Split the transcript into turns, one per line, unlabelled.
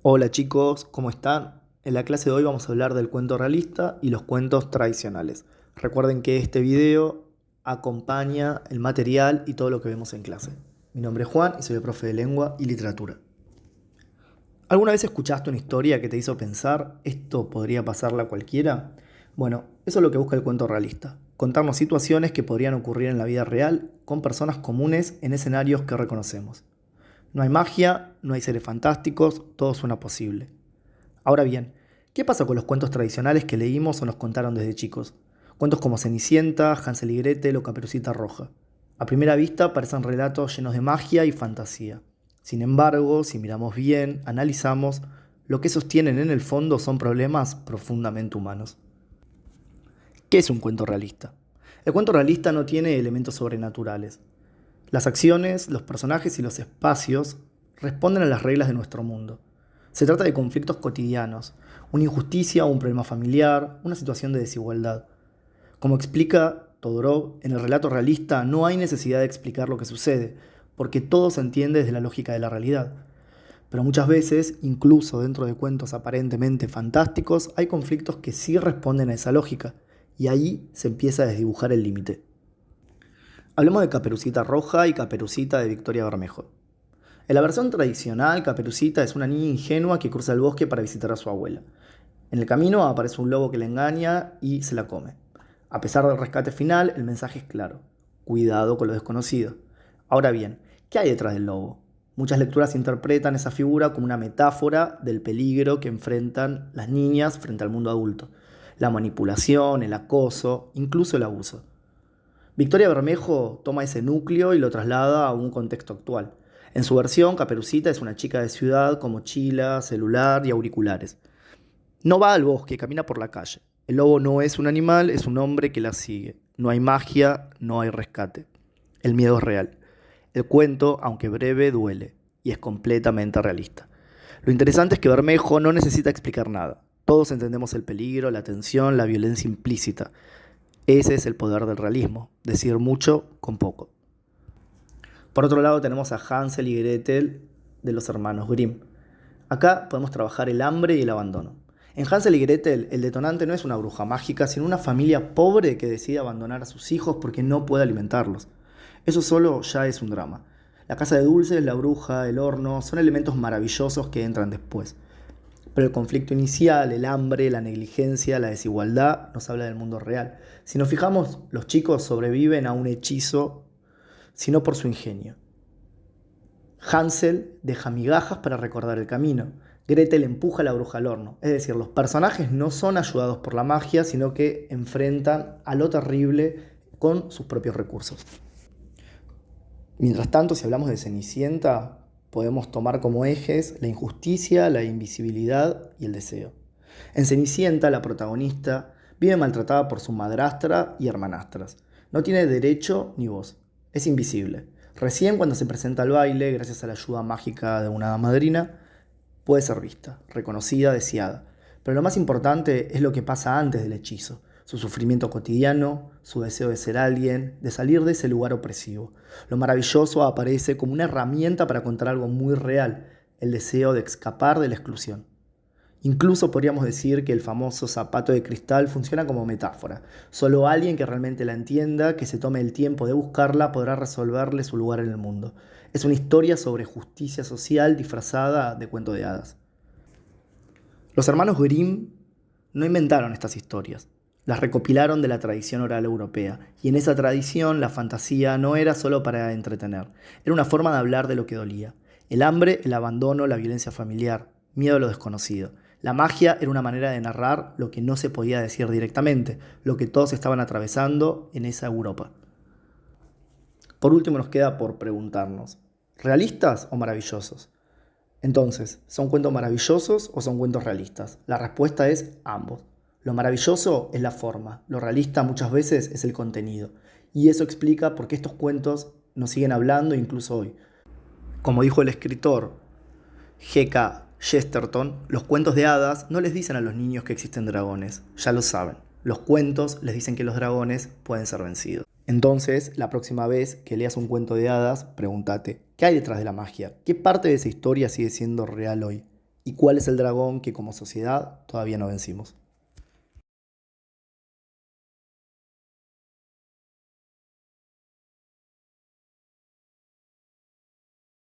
Hola chicos, ¿cómo están? En la clase de hoy vamos a hablar del cuento realista y los cuentos tradicionales. Recuerden que este video acompaña el material y todo lo que vemos en clase. Mi nombre es Juan y soy el profe de lengua y literatura. ¿Alguna vez escuchaste una historia que te hizo pensar esto podría pasarle a cualquiera? Bueno, eso es lo que busca el cuento realista. Contarnos situaciones que podrían ocurrir en la vida real con personas comunes en escenarios que reconocemos. No hay magia, no hay seres fantásticos, todo suena posible. Ahora bien, ¿qué pasa con los cuentos tradicionales que leímos o nos contaron desde chicos? Cuentos como Cenicienta, Hansel y Gretel o Caperucita Roja. A primera vista parecen relatos llenos de magia y fantasía. Sin embargo, si miramos bien, analizamos, lo que sostienen en el fondo son problemas profundamente humanos. ¿Qué es un cuento realista? El cuento realista no tiene elementos sobrenaturales. Las acciones, los personajes y los espacios responden a las reglas de nuestro mundo. Se trata de conflictos cotidianos, una injusticia o un problema familiar, una situación de desigualdad. Como explica Todorov, en el relato realista no hay necesidad de explicar lo que sucede, porque todo se entiende desde la lógica de la realidad. Pero muchas veces, incluso dentro de cuentos aparentemente fantásticos, hay conflictos que sí responden a esa lógica, y ahí se empieza a desdibujar el límite. Hablemos de Caperucita Roja y Caperucita de Victoria Bermejo. En la versión tradicional, Caperucita es una niña ingenua que cruza el bosque para visitar a su abuela. En el camino aparece un lobo que la engaña y se la come. A pesar del rescate final, el mensaje es claro: cuidado con lo desconocido. Ahora bien, ¿qué hay detrás del lobo? Muchas lecturas interpretan esa figura como una metáfora del peligro que enfrentan las niñas frente al mundo adulto. La manipulación, el acoso, incluso el abuso. Victoria Bermejo toma ese núcleo y lo traslada a un contexto actual. En su versión, Caperucita es una chica de ciudad con mochila, celular y auriculares. No va al bosque, camina por la calle. El lobo no es un animal, es un hombre que la sigue. No hay magia, no hay rescate. El miedo es real. El cuento, aunque breve, duele y es completamente realista. Lo interesante es que Bermejo no necesita explicar nada. Todos entendemos el peligro, la tensión, la violencia implícita. Ese es el poder del realismo, decir mucho con poco. Por otro lado tenemos a Hansel y Gretel de los hermanos Grimm. Acá podemos trabajar el hambre y el abandono. En Hansel y Gretel el detonante no es una bruja mágica, sino una familia pobre que decide abandonar a sus hijos porque no puede alimentarlos. Eso solo ya es un drama. La casa de dulces, la bruja, el horno, son elementos maravillosos que entran después. Pero el conflicto inicial, el hambre, la negligencia, la desigualdad, nos habla del mundo real. Si nos fijamos, los chicos sobreviven a un hechizo, sino por su ingenio. Hansel deja migajas para recordar el camino. Gretel empuja a la bruja al horno. Es decir, los personajes no son ayudados por la magia, sino que enfrentan a lo terrible con sus propios recursos. Mientras tanto, si hablamos de Cenicienta, podemos tomar como ejes la injusticia, la invisibilidad y el deseo. En Cenicienta, la protagonista vive maltratada por su madrastra y hermanastras. No tiene derecho ni voz. Es invisible. Recién cuando se presenta al baile, gracias a la ayuda mágica de una madrina, puede ser vista, reconocida, deseada. Pero lo más importante es lo que pasa antes del hechizo, su sufrimiento cotidiano, su deseo de ser alguien, de salir de ese lugar opresivo. Lo maravilloso aparece como una herramienta para contar algo muy real, el deseo de escapar de la exclusión. Incluso podríamos decir que el famoso zapato de cristal funciona como metáfora. Solo alguien que realmente la entienda, que se tome el tiempo de buscarla, podrá resolverle su lugar en el mundo. Es una historia sobre justicia social disfrazada de cuento de hadas. Los hermanos Grimm no inventaron estas historias, las recopilaron de la tradición oral europea, y en esa tradición la fantasía no era solo para entretener, era una forma de hablar de lo que dolía. El hambre, el abandono, la violencia familiar, miedo a lo desconocido. La magia era una manera de narrar lo que no se podía decir directamente, lo que todos estaban atravesando en esa Europa. Por último nos queda por preguntarnos, ¿realistas o maravillosos? Entonces, ¿son cuentos maravillosos o son cuentos realistas? La respuesta es ambos. Lo maravilloso es la forma, lo realista muchas veces es el contenido. Y eso explica por qué estos cuentos nos siguen hablando incluso hoy. Como dijo el escritor G.K. Chesterton, los cuentos de hadas no les dicen a los niños que existen dragones, ya lo saben. Los cuentos les dicen que los dragones pueden ser vencidos. Entonces, la próxima vez que leas un cuento de hadas, pregúntate, ¿qué hay detrás de la magia? ¿Qué parte de esa historia sigue siendo real hoy? ¿Y cuál es el dragón que como sociedad todavía no vencimos?